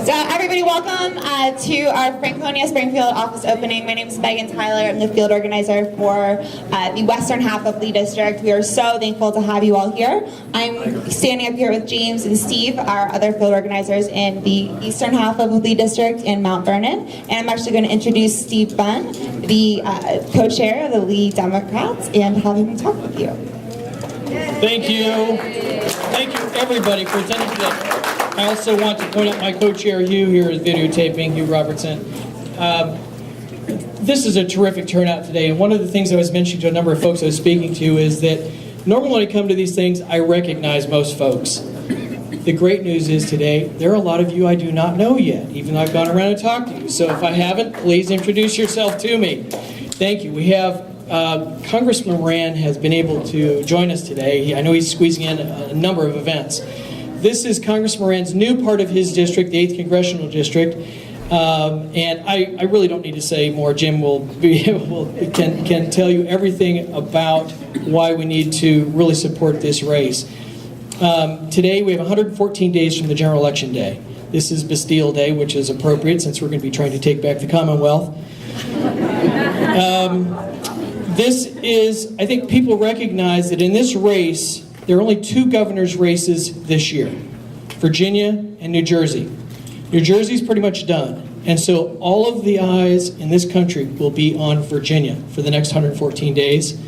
So everybody, welcome to our Franconia Springfield office opening. My name is Megan Tyler. I'm the field organizer for the western half of Lee District. We are so thankful to have you all here. I'm standing up here with James and Steve, our other field organizers in the eastern half of Lee District in Mount Vernon. And I'm actually going to introduce Steve Bunn, the co-chair of the Lee Democrats, and have him talk with you. Thank you. Thank you, everybody, for attending today. I also want to point out my co-chair, Hugh, here is videotaping, Hugh Robertson. This is a terrific turnout today, and one of the things I was mentioning to a number of folks I was speaking to is that normally when I come to these things, I recognize most folks. The great news is today, there are a lot of you I do not know yet, even though I've gone around and talked to you. So if I haven't, please introduce yourself to me. Thank you. We have Congressman Moran has been able to join us today. I know he's squeezing in a number of events. This is Congressman Moran's new part of his district, the 8th Congressional District. And I really don't need to say more. Jim can tell you everything about why we need to really support this race. Today we have 114 days from the general election day. This is Bastille Day, which is appropriate since we're going to be trying to take back the Commonwealth. This is, I think people recognize that in this race, there are only 2 governor's races this year, Virginia and New Jersey. New Jersey's pretty much done, and so all of the eyes in this country will be on Virginia for the next 114 days.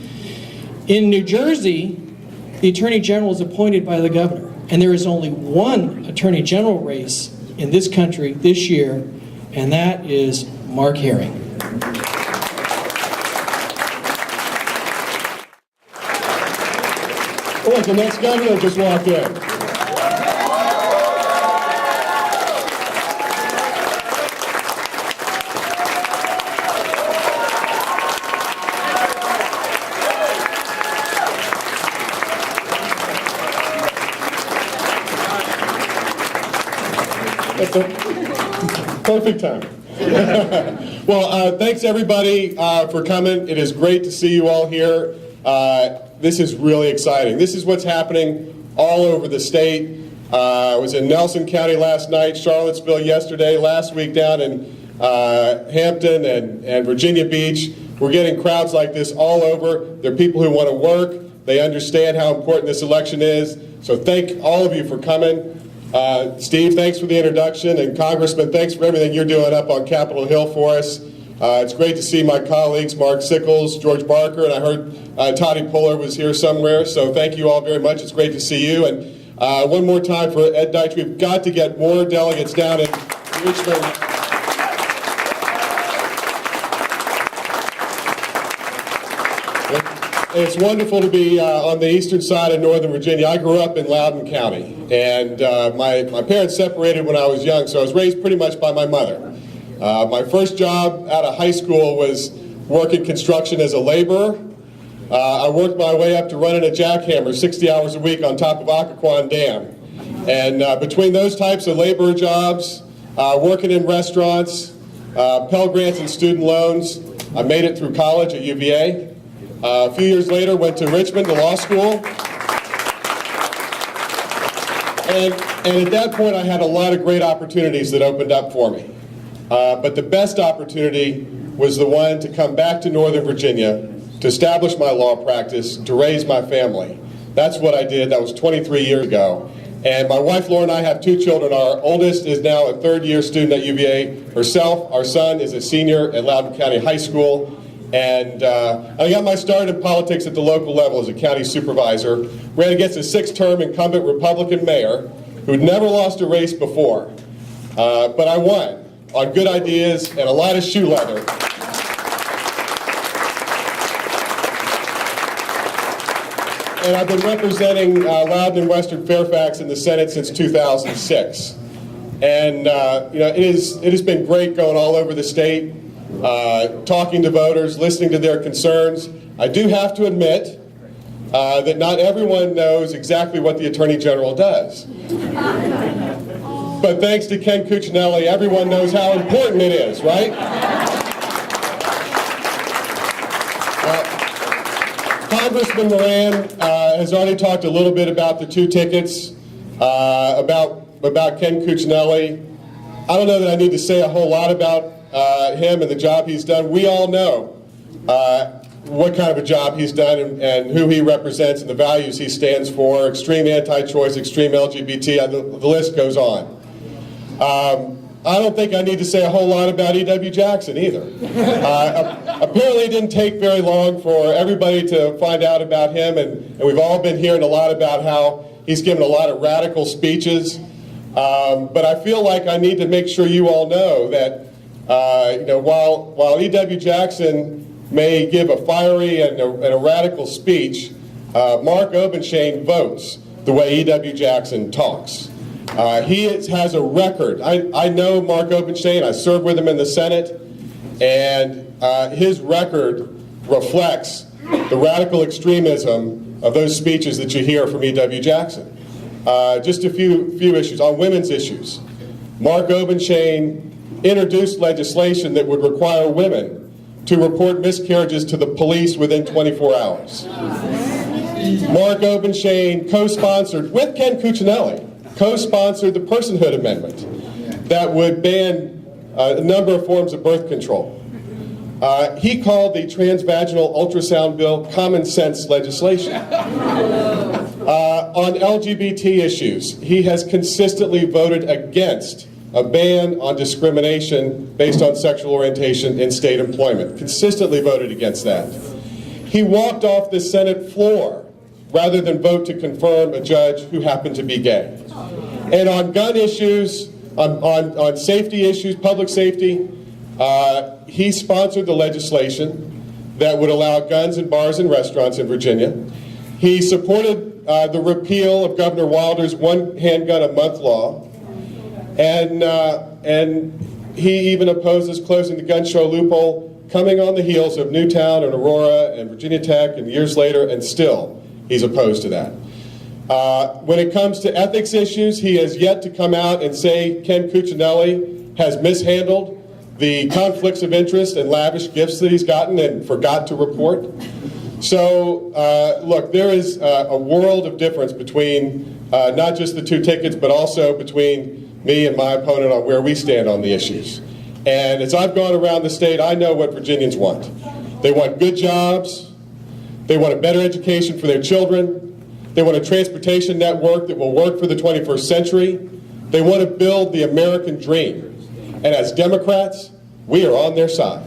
In New Jersey, the Attorney General is appointed by the governor, and there is only one Attorney General race in this country this year, and that is Mark Herring. Oh, look, the next governor just walked in. That's a perfect time. Well, thanks everybody for coming. It is great to see you all here. This is really exciting. This is what's happening all over the state. I was in Nelson County last night, Charlottesville yesterday, last week down in Hampton and Virginia Beach. We're getting crowds like this all over. There are people who want to work. They understand how important this election is. So thank all of you for coming. Steve, thanks for the introduction. And Congressman, thanks for everything you're doing up on Capitol Hill for us. It's great to see my colleagues, Mark Sickles, George Barker, and I heard Toddy Puller was here somewhere, so thank you all very much. It's great to see you. And one more time for Ed Deitch, we've got to get more delegates down in Richmond. It's wonderful to be on the eastern side of Northern Virginia. I grew up in Loudoun County, and my parents separated when I was young, so I was raised pretty much by my mother. My first job out of high school was working construction as a laborer. I worked my way up to running a jackhammer 60 hours a week on top of Occoquan Dam. And between those types of laborer jobs, working in restaurants, Pell Grants and student loans, I made it through college at UVA. A few years later, went to Richmond to law school. And at that point, I had a lot of great opportunities that opened up for me. But the best opportunity was the one to come back to Northern Virginia, to establish my law practice, to raise my family. That's what I did. That was 23 years ago. And my wife, Laura, and I have 2 children. Our oldest is now a 3rd-year student at UVA herself. Our son is a senior at Loudoun County High School. And I got my start in politics at the local level as a county supervisor. Ran against a 6th-term incumbent Republican mayor who'd never lost a race before. But I won on good ideas and a lot of shoe leather. And I've been representing Loudoun and Western Fairfax in the Senate since 2006. And it has been great going all over the state, talking to voters, listening to their concerns. I do have to admit that not everyone knows exactly what the Attorney General does. But thanks to Ken Cuccinelli, everyone knows how important it is, right? Congressman Moran has already talked a little bit about the 2 tickets, about Ken Cuccinelli. I don't know that I need to say a whole lot about him and the job he's done. We all know what kind of a job he's done and who he represents and the values he stands for, extreme anti-choice, extreme LGBT, the list goes on. I don't think I need to say a whole lot about E.W. Jackson either. Apparently it didn't take very long for everybody to find out about him, and we've all been hearing a lot about how he's given a lot of radical speeches. But I feel like I need to make sure you all know that while E.W. Jackson may give a fiery and a radical speech, Mark Obenshain votes the way E.W. Jackson talks. He has a record. I know Mark Obenshain. I served with him in the Senate, and his record reflects the radical extremism of those speeches that you hear from E.W. Jackson. Just a few issues. On women's issues, Mark Obenshain introduced legislation that would require women to report miscarriages to the police within 24 hours. Mark Obenshain co-sponsored, with Ken Cuccinelli, co-sponsored the Personhood Amendment that would ban a number of forms of birth control. He called the transvaginal ultrasound bill common sense legislation. On LGBT issues, he has consistently voted against a ban on discrimination based on sexual orientation in state employment. Consistently voted against that. He walked off the Senate floor rather than vote to confirm a judge who happened to be gay. And on gun issues, on safety issues, public safety, he sponsored the legislation that would allow guns in bars and restaurants in Virginia. He supported the repeal of Governor Wilder's one handgun a month law. And he even opposes closing the gun show loophole, coming on the heels of Newtown and Aurora and Virginia Tech and years later, and still he's opposed to that. When it comes to ethics issues, he has yet to come out and say Ken Cuccinelli has mishandled the conflicts of interest and lavish gifts that he's gotten and forgot to report. So, look, there is a world of difference between not just the two tickets, but also between me and my opponent on where we stand on the issues. And as I've gone around the state, I know what Virginians want. They want good jobs. They want a better education for their children. They want a transportation network that will work for the 21st century. They want to build the American dream. And as Democrats, we are on their side.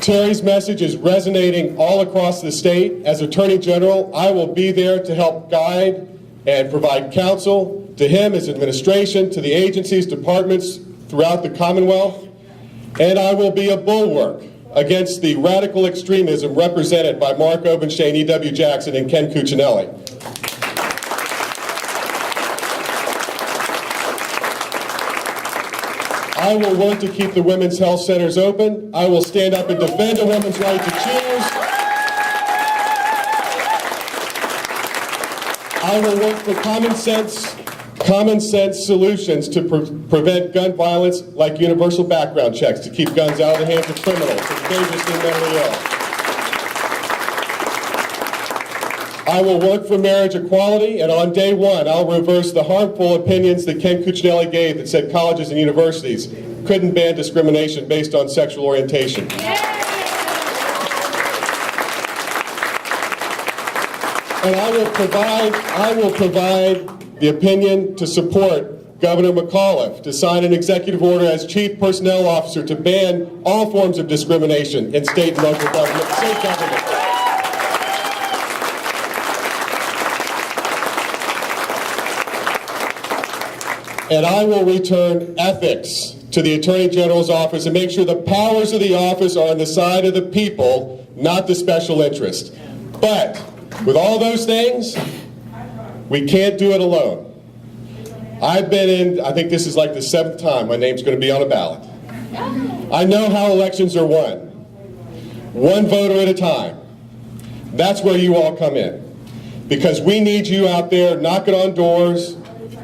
Terry's message is resonating all across the state. As Attorney General, I will be there to help guide and provide counsel to him, his administration, to the agencies, departments throughout the Commonwealth. And I will be a bulwark against the radical extremism represented by Mark Obenshain, E.W. Jackson, and Ken Cuccinelli. I will work to keep the women's health centers open. I will stand up and defend a woman's right to choose. I will work for common sense solutions to prevent gun violence, like universal background checks, to keep guns out of the hands of criminals and dangerously mentally ill. I will work for marriage equality, and on day one, I'll reverse the harmful opinions that Ken Cuccinelli gave that said colleges and universities couldn't ban discrimination based on sexual orientation. And I will provide the opinion to support Governor McAuliffe to sign an executive order as Chief Personnel Officer to ban all forms of discrimination in state and local government, state government. And I will return ethics to the Attorney General's office and make sure the powers of the office are on the side of the people, not the special interest. But with all those things, we can't do it alone. I've been in, I think this is like the 7th time my name's going to be on a ballot. I know how elections are won. One voter at a time. That's where you all come in. Because we need you out there knocking on doors,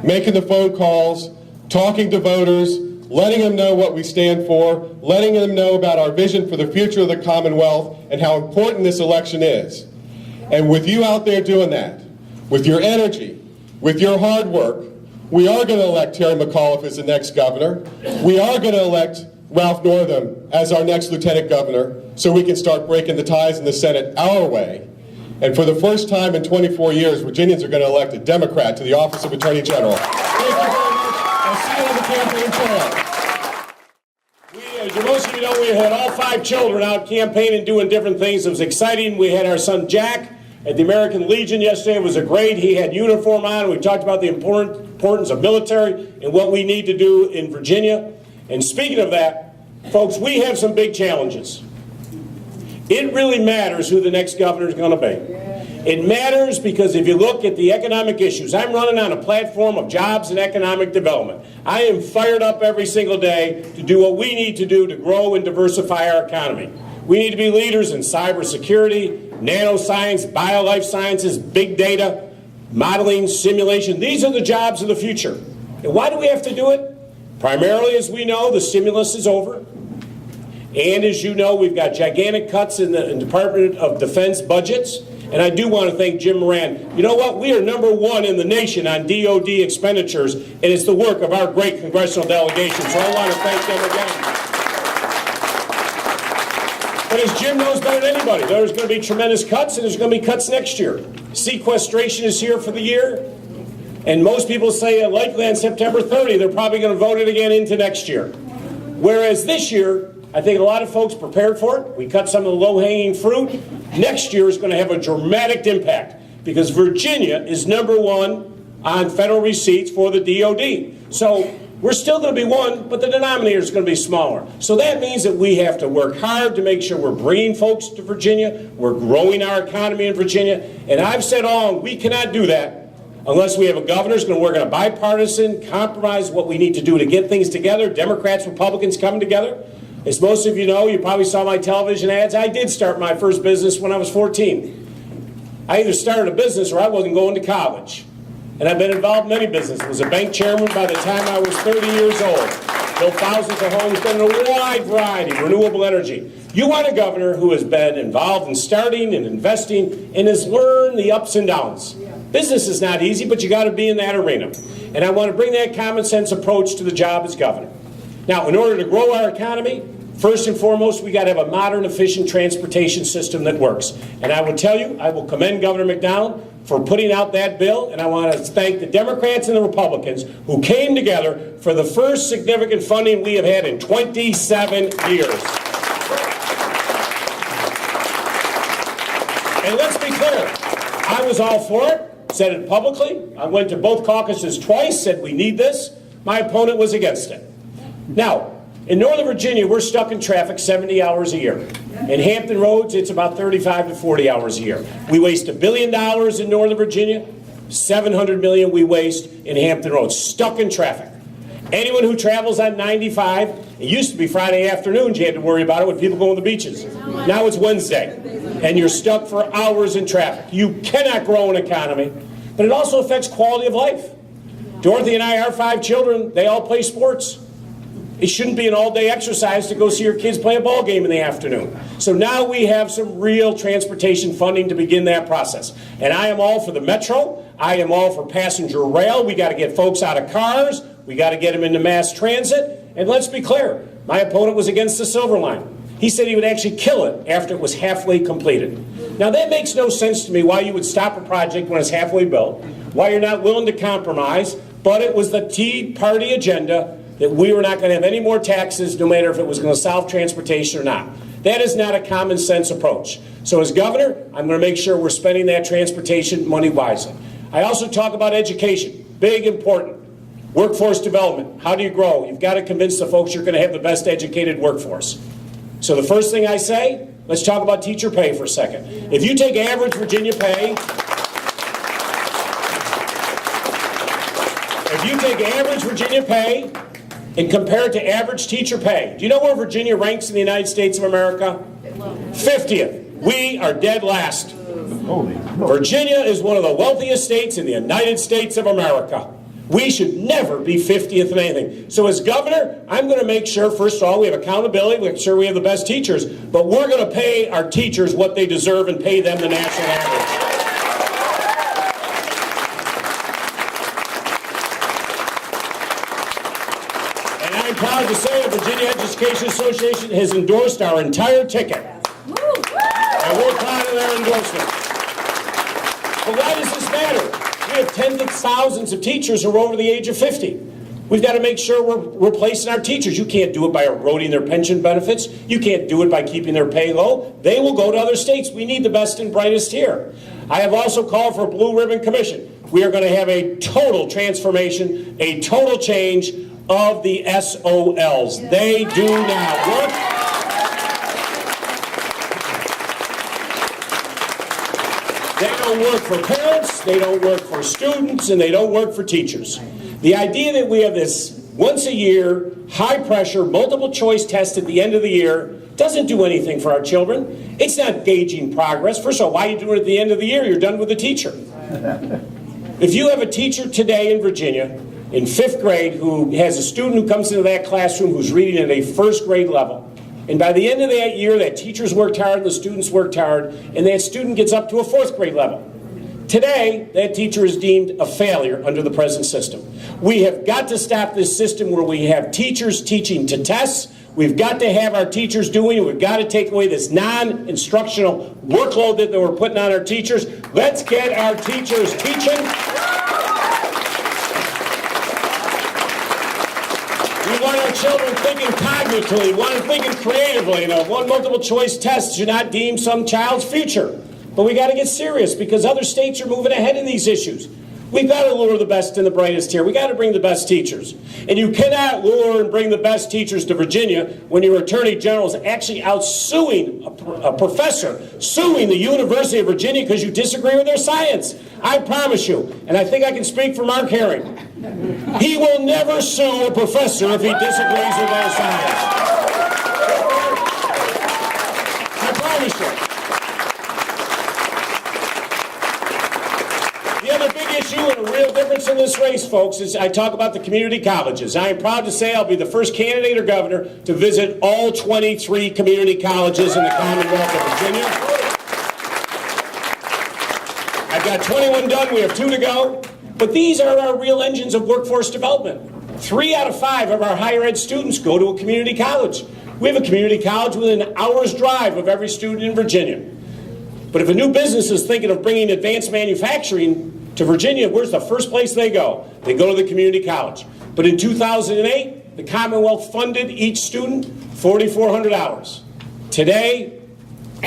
making the phone calls, talking to voters, letting them know what we stand for, letting them know about our vision for the future of the Commonwealth and how important this election is. And with you out there doing that, with your energy, with your hard work, we are going to elect Terry McAuliffe as the next governor. We are going to elect Ralph Northam as our next lieutenant governor so we can start breaking the ties in the Senate our way. And for the first time in 24 years, Virginians are going to elect a Democrat to the office of Attorney General. Thank you very much. I'll see you on the campaign trail. As most of you know, we had all 5 children out campaigning, doing different things. It was exciting. We had our son Jack at the American Legion yesterday. It was great. He had uniform on. We talked about the importance of military and what we need to do in Virginia. And speaking of that, folks, we have some big challenges. It really matters who the next governor is going to be. It matters because if you look at the economic issues, I'm running on a platform of jobs and economic development. I am fired up every single day to do what we need to do to grow and diversify our economy. We need to be leaders in cybersecurity, nanoscience, biolife sciences, big data, modeling, simulation. These are the jobs of the future. And why do we have to do it? Primarily, as we know, the stimulus is over. And as you know, we've got gigantic cuts in the Department of Defense budgets. And I do want to thank Jim Moran. You know what? We are #1 in the nation on DOD expenditures, and it's the work of our great congressional delegation. So I want to thank them again. But as Jim knows better than anybody, there's going to be tremendous cuts, and there's going to be cuts next year. Sequestration is here for the year. And most people say likely on September 30, they're probably going to vote it again into next year. Whereas this year, I think a lot of folks prepared for it. We cut some of the low-hanging fruit. Next year is going to have a dramatic impact because Virginia is #1 on federal receipts for the DOD. So we're still going to be 1, but the denominator is going to be smaller. So that means that we have to work hard to make sure we're bringing folks to Virginia. We're growing our economy in Virginia. And I've said all along, we cannot do that unless we have a governor who's going to work on a bipartisan compromise, what we need to do to get things together, Democrats, Republicans coming together. As most of you know, you probably saw my television ads. I did start my first business when I was 14. I either started a business or I wasn't going to college. And I've been involved in many businesses. I was a bank chairman by the time I was 30 years old. Built thousands of homes, done a wide variety of renewable energy. You want a governor who has been involved in starting and investing and has learned the ups and downs. Business is not easy, but you got to be in that arena. And I want to bring that common sense approach to the job as governor. Now, in order to grow our economy, first and foremost, we got to have a modern, efficient transportation system that works. And I will tell you, I will commend Governor McDowell for putting out that bill, and I want to thank the Democrats and the Republicans who came together for the first significant funding we have had in 27 years. And let's be clear, I was all for it, said it publicly. I went to both caucuses twice, said we need this. My opponent was against it. Now, in Northern Virginia, we're stuck in traffic 70 hours a year. In Hampton Roads, it's about 35 to 40 hours a year. We waste $1 billion in Northern Virginia, $700 million we waste in Hampton Roads, stuck in traffic. Anyone who travels on 95, it used to be Friday afternoons you had to worry about it when people go on the beaches. Now it's Wednesday, and you're stuck for hours in traffic. You cannot grow an economy, but it also affects quality of life. Dorothy and I, our 5 children, they all play sports. It shouldn't be an all-day exercise to go see your kids play a ball game in the afternoon. So now we have some real transportation funding to begin that process. And I am all for the metro. I am all for passenger rail. We got to get folks out of cars. We got to get them into mass transit. And let's be clear, my opponent was against the Silver Line. He said he would actually kill it after it was halfway completed. Now that makes no sense to me why you would stop a project when it's halfway built, why you're not willing to compromise, but it was the Tea Party agenda that we were not going to have any more taxes no matter if it was going to solve transportation or not. That is not a common sense approach. So as governor, I'm going to make sure we're spending that transportation money wisely. I also talk about education, big, important. Workforce development, how do you grow? You've got to convince the folks you're going to have the best educated workforce. So the first thing I say, let's talk about teacher pay for a second. If you take average Virginia pay, and compare it to average teacher pay. Do you know where Virginia ranks in the United States of America? 50th. We are dead last. Virginia is one of the wealthiest states in the United States of America. We should never be 50th in anything. So as governor, I'm going to make sure, first of all, we have accountability, we make sure we have the best teachers, but we're going to pay our teachers what they deserve and pay them the national average. And I'm proud to say the Virginia Education Association has endorsed our entire ticket. And we're proud of their endorsement. But why does this matter? We have tens of thousands of teachers who are over the age of 50. We've got to make sure we're replacing our teachers. You can't do it by eroding their pension benefits. You can't do it by keeping their pay low. They will go to other states. We need the best and brightest here. I have also called for a Blue Ribbon Commission. We are going to have a total transformation, a total change of the SOLs. They do not work. They don't work for parents, they don't work for students, and they don't work for teachers. The idea that we have this once a year, high pressure, multiple choice test at the end of the year doesn't do anything for our children. It's not gauging progress. First of all, why are you doing it at the end of the year? You're done with the teacher. If you have a teacher today in Virginia, in 5th grade, who has a student who comes into that classroom who's reading at a 1st grade level, and by the end of that year, that teacher's worked hard, and the students worked hard, and that student gets up to a 4th grade level. Today, that teacher is deemed a failure under the present system. We have got to stop this system where we have teachers teaching to tests. We've got to have our teachers doing it. We've got to take away this non-instructional workload that we're putting on our teachers. Let's get our teachers teaching. We want our children thinking cognitively, we want them thinking creatively. One multiple choice test should not deem some child's future. But we got to get serious because other states are moving ahead in these issues. We've got to lure the best and the brightest here. We got to bring the best teachers. And you cannot lure and bring the best teachers to Virginia when your attorney general is actually out suing a professor, suing the University of Virginia because you disagree with their science. I promise you, and I think I can speak for Mark Herring, he will never sue a professor if he disagrees with their science. I promise you. The other big issue and a real difference in this race, folks, is I talk about the community colleges. I am proud to say I'll be the first candidate or governor to visit all 23 community colleges in the Commonwealth of Virginia. I've got 21 done. We have 2 to go. But these are our real engines of workforce development. 3 out of 5 of our higher ed students go to a community college. We have a community college within an hour's drive of every student in Virginia. But if a new business is thinking of bringing advanced manufacturing to Virginia, where's the first place they go? They go to the community college. But in 2008, the Commonwealth funded each student $4,400. Today,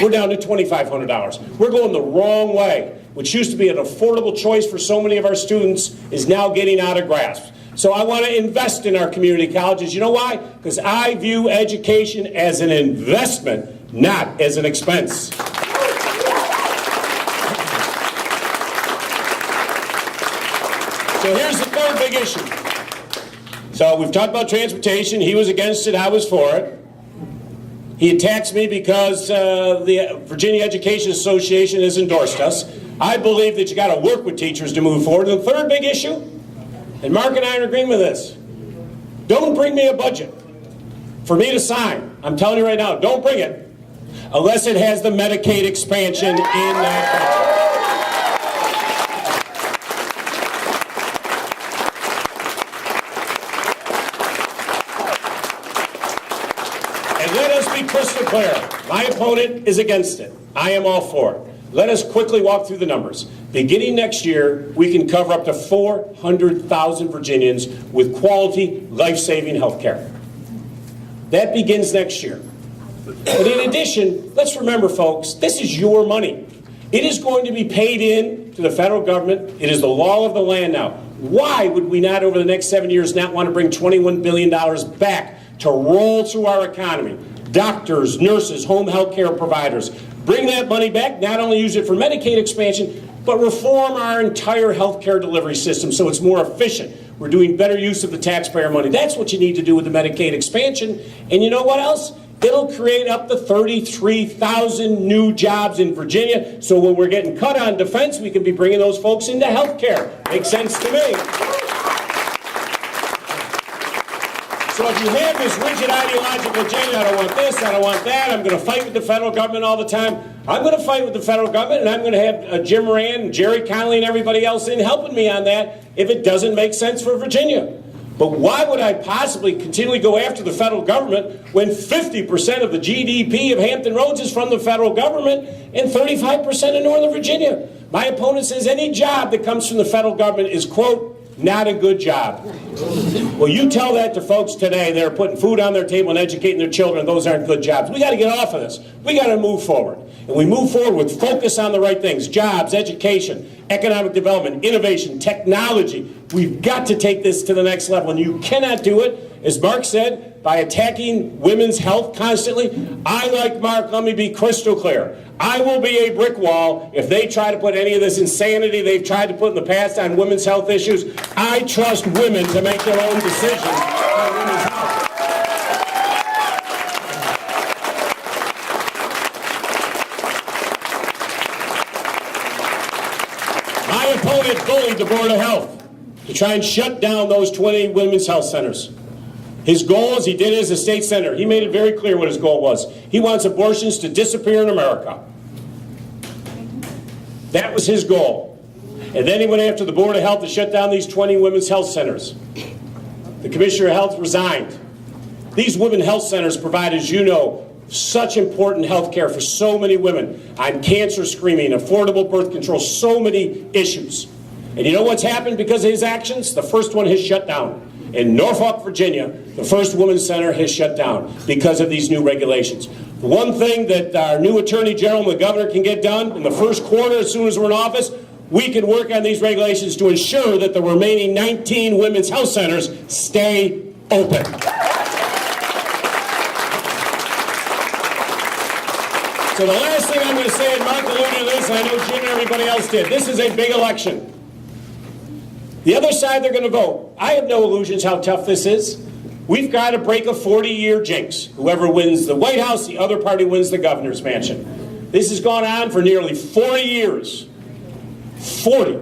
we're down to $2,500. We're going the wrong way. Which used to be an affordable choice for so many of our students is now getting out of grasp. So I want to invest in our community colleges. You know why? Because I view education as an investment, not as an expense. So here's the third big issue. So we've talked about transportation. He was against it. I was for it. He attacks me because the Virginia Education Association has endorsed us. I believe that you got to work with teachers to move forward. And the third big issue, and Mark and I are agreeing with this, don't bring me a budget for me to sign. I'm telling you right now, don't bring it unless it has the Medicaid expansion in that budget. And let us be crystal clear. My opponent is against it. I am all for it. Let us quickly walk through the numbers. Beginning next year, we can cover up to 400,000 Virginians with quality, life-saving health care. That begins next year. But in addition, let's remember, folks, this is your money. It is going to be paid in to the federal government. It is the law of the land now. Why would we not, over the next 7 years, not want to bring $21 billion back to roll through our economy? Doctors, nurses, home health care providers. Bring that money back, not only use it for Medicaid expansion, but reform our entire health care delivery system so it's more efficient. We're doing better use of the taxpayer money. That's what you need to do with the Medicaid expansion. And you know what else? It'll create up to 33,000 new jobs in Virginia. So when we're getting cut on defense, we can be bringing those folks into health care. Makes sense to me. So if you have this rigid ideological agenda, I don't want this, I don't want that, I'm going to fight with the federal government all the time, I'm going to fight with the federal government, and I'm going to have Jim Moran and Jerry Connolly and everybody else in helping me on that if it doesn't make sense for Virginia. But why would I possibly continually go after the federal government when 50% of the GDP of Hampton Roads is from the federal government and 35% in Northern Virginia? My opponent says any job that comes from the federal government is, quote, not a good job. Well, you tell that to folks today that are putting food on their table and educating their children. Those aren't good jobs. We got to get off of this. We got to move forward. And we move forward with focus on the right things: jobs, education, economic development, innovation, technology. We've got to take this to the next level. And you cannot do it, as Mark said, by attacking women's health constantly. I, like Mark, let me be crystal clear. I will be a brick wall if they try to put any of this insanity they've tried to put in the past on women's health issues. I trust women to make their own decisions on women's health. My opponent bullied the Board of Health to try and shut down those 20 women's health centers. His goal, as he did as a state senator, he made it very clear what his goal was. He wants abortions to disappear in America. That was his goal. And then he went after the Board of Health to shut down these 20 women's health centers. The Commissioner of Health resigned. These women's health centers provide, as you know, such important health care for so many women on cancer screening, affordable birth control, so many issues. And you know what's happened because of his actions? The first one has shut down. In Norfolk, Virginia, the first women's center has shut down because of these new regulations. The one thing that our new Attorney General and the Governor can get done in the first quarter, as soon as we're in office, we can work on these regulations to ensure that the remaining 19 women's health centers stay open. So the last thing I'm going to say, and Mark alluded to this, and I know Jim and everybody else did, this is a big election. The other side, they're going to vote. I have no illusions how tough this is. We've got to break a 40-year jinx. Whoever wins the White House, the other party wins the governor's mansion. This has gone on for nearly 40 years. 40.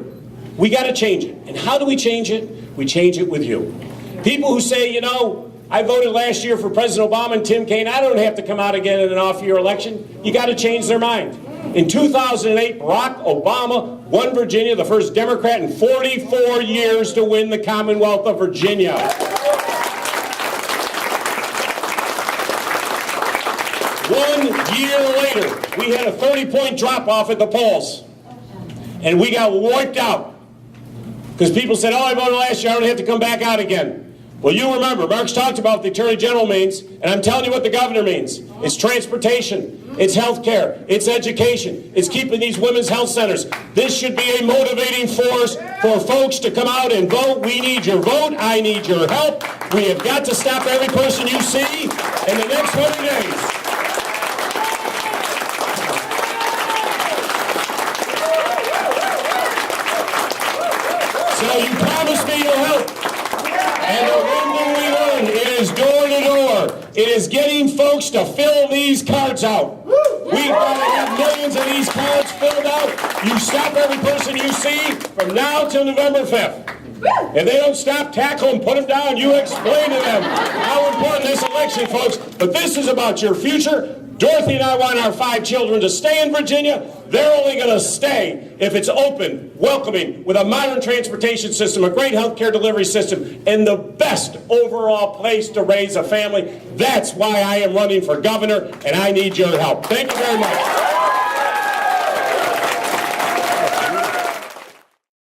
We got to change it. And how do we change it? We change it with you. People who say, you know, I voted last year for President Obama and Tim Kaine, I don't have to come out again in an off-year election. You got to change their mind. In 2008, Barack Obama won Virginia, the first Democrat in 44 years to win the Commonwealth of Virginia. 1 year later, we had a 30-point drop-off at the polls. And we got wiped out. Because people said, oh, I voted last year, I don't have to come back out again. Well, you remember, Mark's talked about what the Attorney General means, and I'm telling you what the Governor means. It's transportation. It's health care. It's education. It's keeping these women's health centers. This should be a motivating force for folks to come out and vote. We need your vote. I need your help. We have got to stop every person you see in the next 100 days. So you promised me your help. And the one thing we learned, it is door to door. It is getting folks to fill these cards out. We've got to have millions of these cards filled out. You stop every person you see from now till November 5th. If they don't stop, tackle them, put them down. You explain to them how important this election, folks. But this is about your future. Dorothy and I want our 5 children to stay in Virginia. They're only going to stay if it's open, welcoming, with a modern transportation system, a great health care delivery system, and the best overall place to raise a family. That's why I am running for governor, and I need your help. Thank you very much.